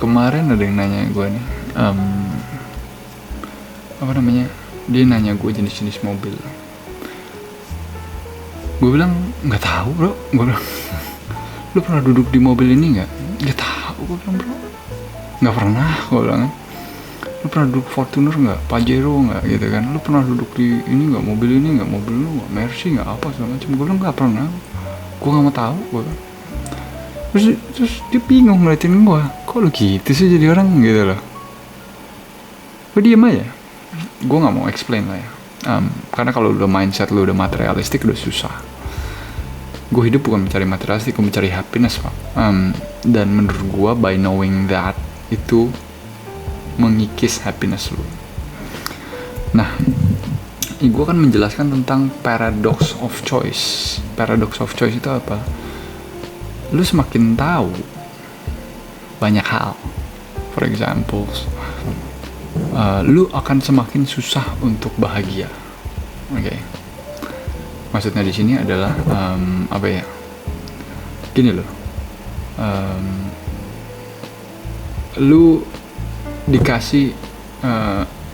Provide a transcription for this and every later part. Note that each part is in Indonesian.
kemarin ada yang nanya gue nih, apa namanya, dia nanya gue jenis-jenis mobil. Gue bilang nggak tahu bro. Gue bilang, lu pernah duduk di mobil ini nggak? Nggak tahu, gue bilang bro. Nggak pernah, gue bilang. Lu pernah duduk Fortuner nggak? Pajero nggak gitu kan? Lu pernah duduk di ini nggak? Mobil ini nggak? Mobil lu nggak? Mercy nggak? Apa segala macam? Gue bilang nggak pernah. Gue nggak mau tahu. Gue bilang. Terus dia bingung ngeliatin gue. Kok lu gitu sih jadi orang gitu loh? Gue diem aja. Gue nggak mau explain lah ya. Karena kalau udah mindset lu udah materialistik udah susah. Gue hidup bukan mencari materialistik, gue mencari happiness pak. Dan menurut gue by knowing that itu mengikis happiness lu. Nah, gue kan menjelaskan tentang paradox of choice. Paradox of choice itu apa? Lu semakin tahu banyak hal, for example, lu akan semakin susah untuk bahagia. Oke. Maksudnya di sini adalah apa ya? Gini loh. Lu dikasih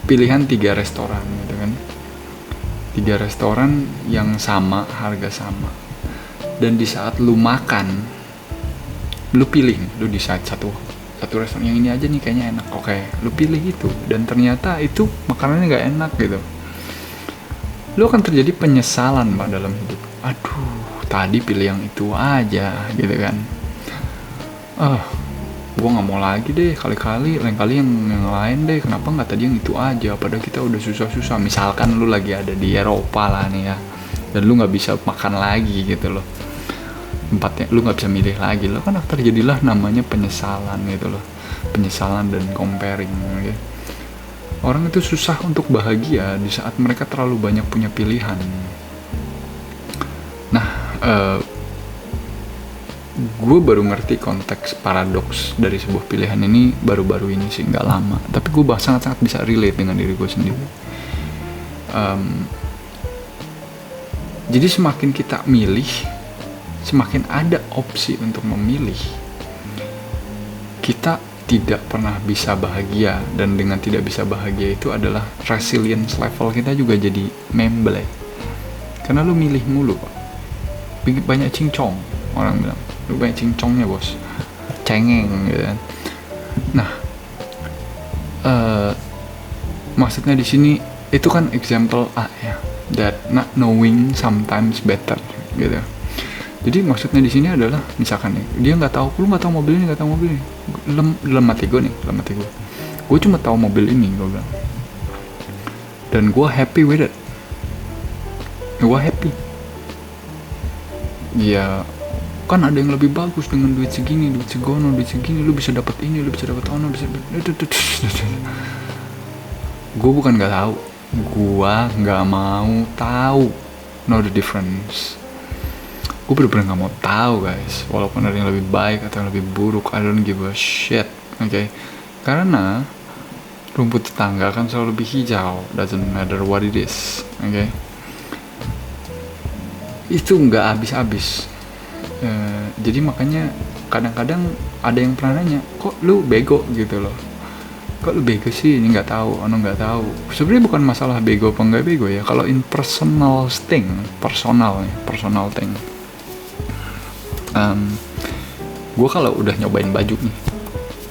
pilihan 3 restoran gitu kan. 3 restoran yang sama, harga sama. Dan di saat lu makan, lu pilih, lu decide satu restoran yang ini aja nih kayaknya enak. Oke, lu pilih itu dan ternyata itu makanannya nggak enak gitu. Lu akan terjadi penyesalan pak dalam hidup. Aduh, tadi pilih yang itu aja gitu kan. Gue nggak mau lagi deh, kali-kali lain kali yang lain deh. Kenapa nggak tadi yang itu aja? Padahal kita udah susah-susah. Misalkan lu lagi ada di Eropa lah nih ya, dan lu nggak bisa makan lagi gitu loh. Tempatnya lu nggak bisa milih lagi, lo kan terjadilah namanya penyesalan gitu loh. Penyesalan dan comparing gitu. Orang itu susah untuk bahagia di saat mereka terlalu banyak punya pilihan. Nah, gue baru ngerti konteks paradoks dari sebuah pilihan ini baru-baru ini sih, nggak lama. Tapi gue sangat-sangat bisa relate dengan diri gue sendiri. Jadi semakin kita milih, semakin ada opsi untuk memilih, kita tidak pernah bisa bahagia. Dan dengan tidak bisa bahagia itu adalah resilience level kita juga jadi memble. Karena lu milih mulu pak. Banyak cincong, orang bilang lu banyak cincongnya bos, cengeng gitu kan. Nah, maksudnya di sini itu kan example A ya, that not knowing sometimes better gitu. Jadi maksudnya di sini adalah misalkan nih, dia nggak tahu, lu nggak tahu mobil ini, dalam hati gue, gue cuma tahu mobil ini, gue bilang, dan gue happy with it, gue happy. Ya kan ada yang lebih bagus dengan duit segini, duit segono, duit segini, lu bisa dapat ini, lu bisa dapat ono, bisa. Gue bukan nggak tahu, gue nggak mau tahu, know the difference. Gue bener-bener nggak mau tahu guys, walaupun ada yang lebih baik atau yang lebih buruk, I don't give a shit, okay? Karena rumput tetangga kan selalu lebih hijau, doesn't matter what it is, okay? Itu nggak habis-habis. Jadi makanya kadang-kadang ada yang pernah nanya, kok lu bego gitu loh, kok lu bego sih, ini nggak tahu, nggak tahu. Sebenarnya bukan masalah bego apa nggak bego ya, kalau in personal thing. Gue kalau udah nyobain baju nih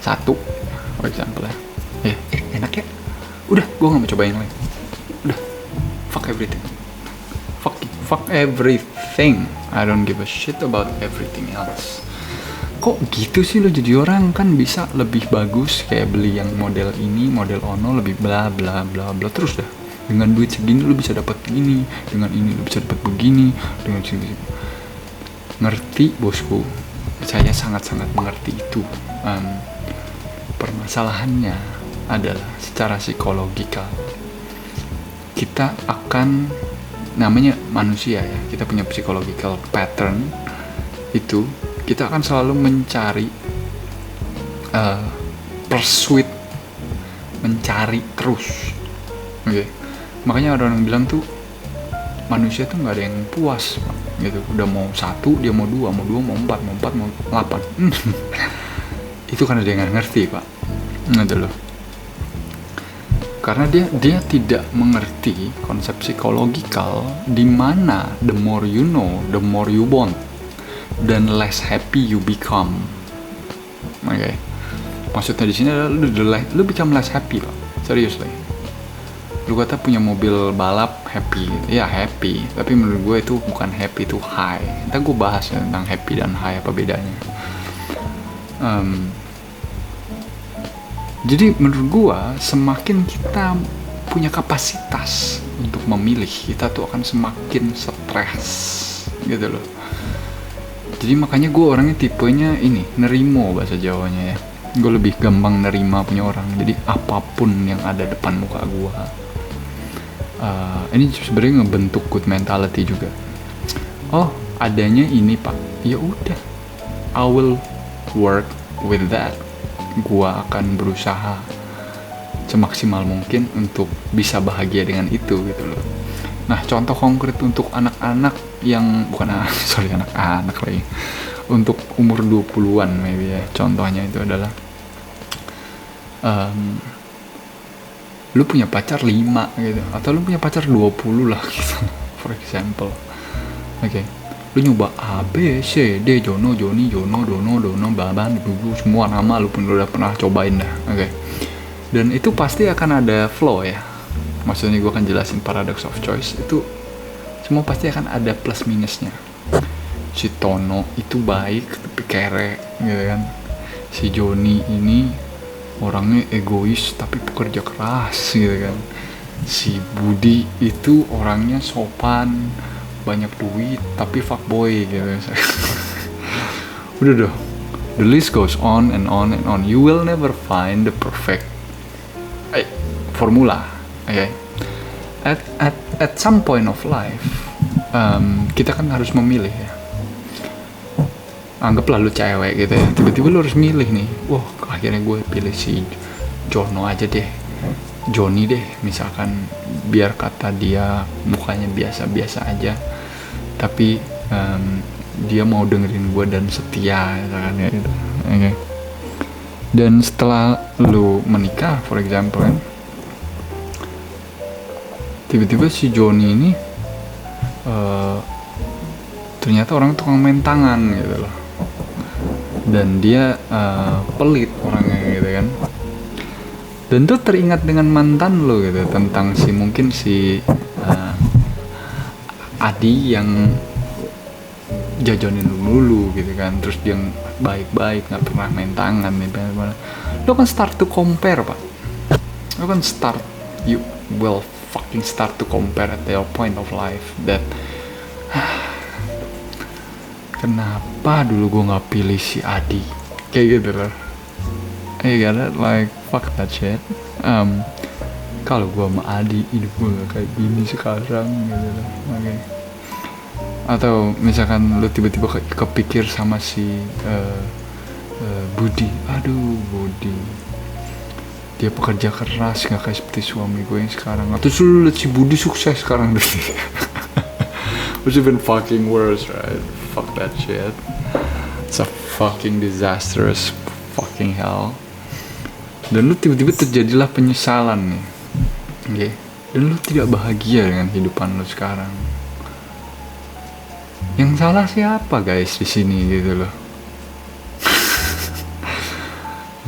satu, for example ya, enak ya, udah gue nggak mau cobain yang lain, udah fuck everything, I don't give a shit about everything else. Kok gitu sih lo jadi orang? Kan bisa lebih bagus kayak beli yang model ini, model ono, lebih bla bla bla bla terus dah. Dengan duit segini lo bisa dapat ini, dengan ini lo bisa dapat begini, dengan segini. Ngerti bosku, saya sangat-sangat mengerti itu. Permasalahannya adalah secara psikologikal kita akan, namanya manusia ya, kita punya psychological pattern itu, kita akan selalu mencari pursuit, mencari terus. Okay. Makanya orang bilang tuh manusia tuh nggak ada yang puas gitu. Udah mau 1 dia mau 2, mau 4, mau 8. itu karena dia nggak ngerti, Pak. Gitu loh. Karena dia tidak mengerti konsep psikologikal di mana the more you know, the more you want, dan less happy you become. Oke. Maksudnya di sini adalah lu become less happy, Pak. Seriously. Lu kata punya mobil balap happy, ya happy, tapi menurut gue itu bukan happy, itu high. Ntar gue bahas ya tentang happy dan high apa bedanya. Jadi menurut gue semakin kita punya kapasitas untuk memilih, kita tuh akan semakin stres gitu loh. Jadi makanya gue orangnya tipenya ini, nerimo bahasa Jawanya ya. Gue lebih gampang nerima punya orang. Jadi apapun yang ada depan muka gue, ini sebenarnya ngebentuk good mentality juga. Oh adanya ini, Pak, ya udah, I will work with that. Gua akan berusaha semaksimal mungkin untuk bisa bahagia dengan itu gitu loh. Nah, contoh konkret untuk anak-anak yang anak-anak lagi. Untuk umur 20-an maybe ya. Contohnya itu adalah lu punya pacar 5 gitu, atau lu punya pacar 20 lah gitu. For example. Oke. Lu nyoba A, B, C, D, Jono, Joni, Jono, Dono, Baban, Gugu, semua nama lu pun udah pernah cobain dah. Oke. Dan itu pasti akan ada flow ya. Maksudnya gue akan jelasin paradox of choice. Itu semua pasti akan ada plus minusnya. Si Tono itu baik tapi kere gitu kan. Si Joni ini orangnya egois tapi pekerja keras gitu kan. Si Budi itu orangnya sopan, banyak duit tapi fuckboy gitu. Udah deh, the list goes on and on and on. You will never find the perfect formula. Okay? At some point of life, kita kan harus memilih ya. Anggaplah lu cewek gitu ya, tiba-tiba lu harus milih nih. Wah, akhirnya gue pilih si Jono aja deh, Joni deh misalkan, biar kata dia mukanya biasa-biasa aja, tapi dia mau dengerin gue dan setia kan ya gitu. Okay. Dan setelah lu menikah for example kan, tiba-tiba si Joni ini ternyata orang tukang main tangan gitu loh, dan dia pelit orangnya gitu kan. Dan tuh teringat dengan mantan lo gitu, tentang mungkin si Adi yang jajanin dulu gitu kan, terus dia baik-baik, nggak pernah main tangan nih. Lo kan start to compare, Pak. Lo kan you will fucking start to compare at your point of life that kenapa dulu gue nggak pilih si Adi kayak gitu loh. You got it, like fuck that shit. Kalau gue sama Adi, hidup gue gak kayak gini sekarang gitu loh. Okay. Atau misalkan lo tiba-tiba kepikir sama si Budi. Aduh Budi, dia pekerja keras, gak kayak seperti suami gue yang sekarang. Atau lu liat si Budi sukses sekarang deh. Which even fucking worse, right? Fuck that shit. It's a fucking disastrous fucking hell. Dan lu tiba-tiba terjadilah penyesalan nih. Okay. Dan lu tidak bahagia dengan kehidupan lu sekarang. Yang salah siapa guys di sini gitu loh?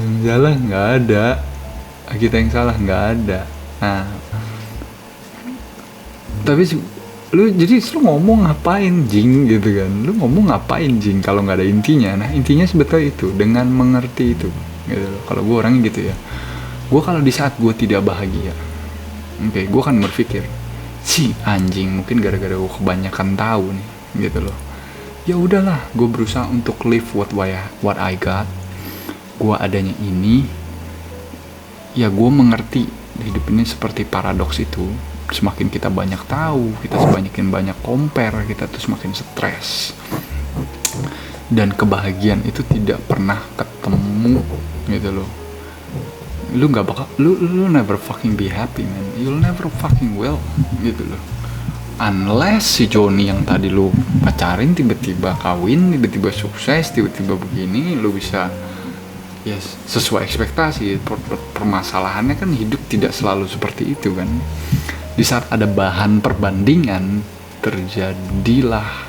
Yang salah nggak ada. Kita yang salah nggak ada. Nah, tapi lu ngomong ngapain jing gitu kan? Lu ngomong ngapain jing kalau nggak ada intinya? Nah intinya sebetulnya itu, dengan mengerti itu gitu loh. Kalau gue orangnya gitu ya, gue kalau di saat gue tidak bahagia, gue akan berpikir si anjing mungkin gara-gara gue kebanyakan tahu nih gitu loh. Ya udahlah, gue berusaha untuk live what I got. Gue adanya ini, ya gue mengerti hidup ini seperti paradoks itu. Semakin kita banyak tahu, kita semakin banyak compare, kita tuh semakin stres. Dan kebahagiaan itu tidak pernah ketemu gitu loh. Lu nggak bakal, lu never fucking be happy man. You'll never fucking will gitu loh. Unless si Joni yang tadi lu pacarin tiba-tiba kawin, tiba-tiba sukses, tiba-tiba begini, lu bisa ya sesuai ekspektasi. Permasalahannya kan hidup tidak selalu seperti itu kan. Di saat ada bahan perbandingan, terjadilah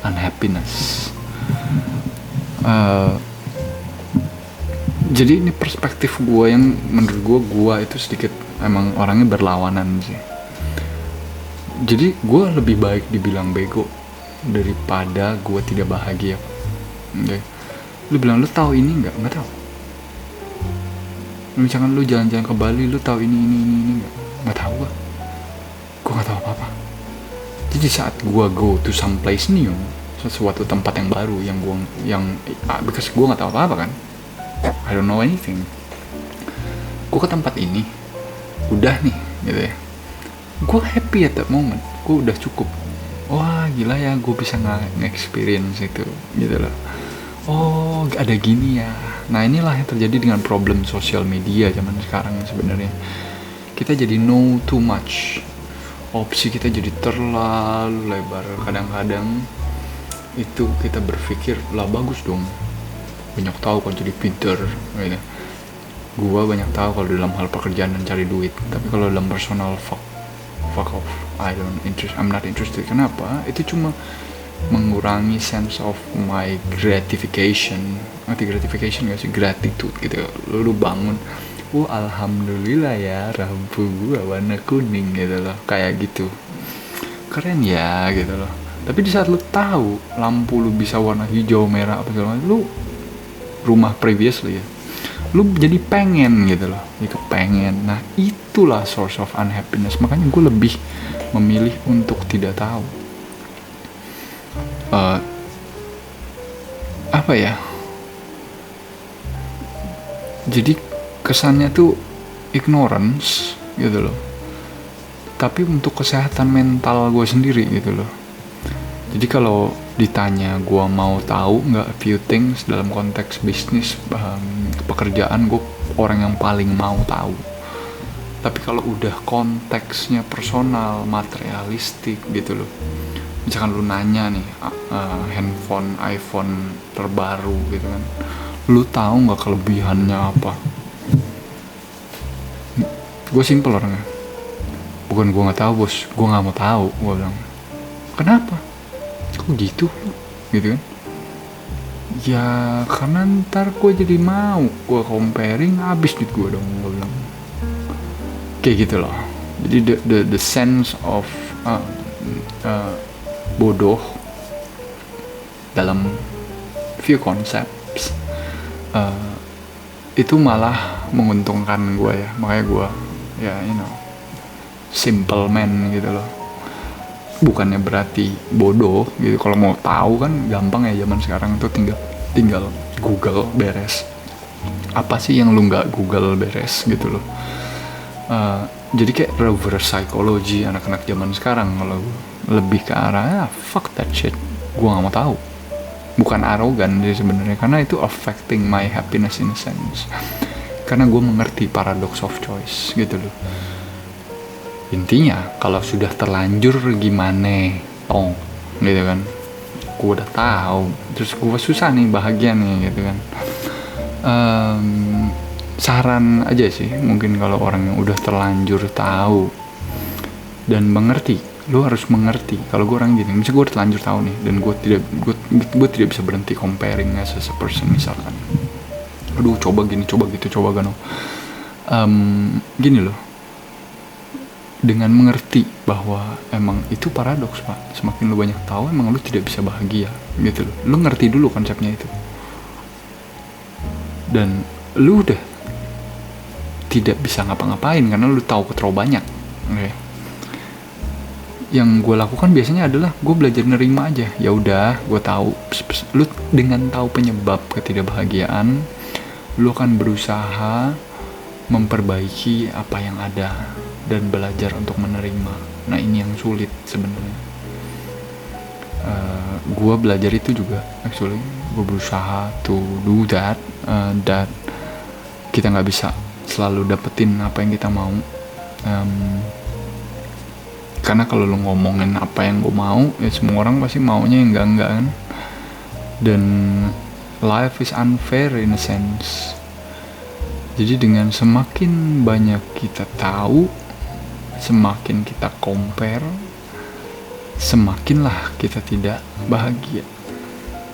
unhappiness. Jadi ini perspektif gue yang menurut gue itu sedikit emang orangnya berlawanan sih. Jadi gue lebih baik dibilang bego daripada gue tidak bahagia. Okay. Lu bilang lu tahu ini nggak tahu. Misalkan lu jalan-jalan ke Bali, lu tahu ini nggak tahu gue nggak tahu apa-apa. Jadi saat gue go to some place new, sesuatu tempat yang baru because gue nggak tahu apa-apa kan, I don't know anything. Gue ke tempat ini, udah nih, gitu ya. Gue happy at that moment, gue udah cukup. Wah gila ya, gue bisa nge-experience itu, gitu loh. Oh ada gini ya. Nah inilah yang terjadi dengan problem sosial media zaman sekarang sebenarnya. Kita jadi know too much. Opsi kita jadi terlalu lebar. Kadang-kadang itu kita berpikir lah bagus dong, banyak tahu kalau jadi pinter gitu. Gua banyak tahu kalau dalam hal pekerjaan dan cari duit, tapi kalau dalam personal fuck off. I'm not interested. Kenapa? Itu cuma mengurangi sense of my gratification. Arti gratification gak sih? Gratitude gitu. Lu bangun, alhamdulillah ya lampu gua warna kuning gitu loh, kayak gitu, keren ya gitu loh. Tapi di saat lu tahu lampu lu bisa warna hijau, merah, apa segala macam, lu rumah previously ya, lu jadi pengen gitu loh, kepengen. Nah itulah source of unhappiness. Makanya gue lebih memilih untuk tidak tahu. Apa ya? Jadi kesannya tuh ignorance gitu loh. Tapi untuk kesehatan mental gue sendiri gitu loh. Jadi kalau ditanya gue mau tahu nggak few things dalam konteks bisnis, pekerjaan, gue orang yang paling mau tahu. Tapi kalau udah konteksnya personal, materialistik gitu loh, misalkan lu nanya nih handphone iPhone terbaru gitu kan, lu tahu nggak kelebihannya apa? Gue simple orangnya, bukan gue nggak tahu bos, gue nggak mau tahu. Gue bilang kenapa? Kok gitu kan? Ya karena ntar gue jadi mau, gue comparing habis duit gue dong. Gue bilang kayak gitu loh. Jadi the sense of bodoh dalam few concepts itu malah menguntungkan gue ya. Makanya gue ya simple man gitu loh. Bukannya berarti bodoh gitu. Kalau mau tahu kan gampang ya zaman sekarang tuh, tinggal Google beres. Apa sih yang lu nggak Google beres gitu loh. Jadi kayak reverse psychology anak-anak zaman sekarang. Kalau lebih ke arah fuck that shit, gue nggak mau tahu. Bukan arogan sih sebenarnya, karena itu affecting my happiness in a sense. Karena gue mengerti paradox of choice gitu loh. Intinya kalau sudah terlanjur gimana gitu kan, gue udah tahu, terus gue susah nih bahagia nih gitu kan. Saran aja sih mungkin kalau orang yang udah terlanjur tahu dan mengerti, lu harus mengerti. Kalau gue orang gini, misalnya gue udah terlanjur tahu nih, dan gue tidak bisa berhenti comparing as a person. Misalkan aduh coba gini, coba gitu, coba gano, gini loh, dengan mengerti bahwa emang itu paradoks pak. Semakin lu banyak tahu, emang lu tidak bisa bahagia gitu loh. Lu ngerti dulu konsepnya itu, dan lu udah tidak bisa ngapa-ngapain karena lu tahu terlalu banyak. Okay. Yang gue lakukan biasanya adalah gue belajar nerima aja. Ya udah, gue tahu. Lu dengan tahu penyebab ketidakbahagiaan, lu akan berusaha memperbaiki apa yang ada dan belajar untuk menerima. Nah ini yang sulit sebenarnya. Gue belajar itu juga, actually gue berusaha to do that. That kita nggak bisa selalu dapetin apa yang kita mau. Karena kalau lu ngomongin apa yang gue mau, ya semua orang pasti maunya yang enggak kan. Dan life is unfair in a sense. Jadi dengan semakin banyak kita tahu, semakin kita compare, semakinlah kita tidak bahagia.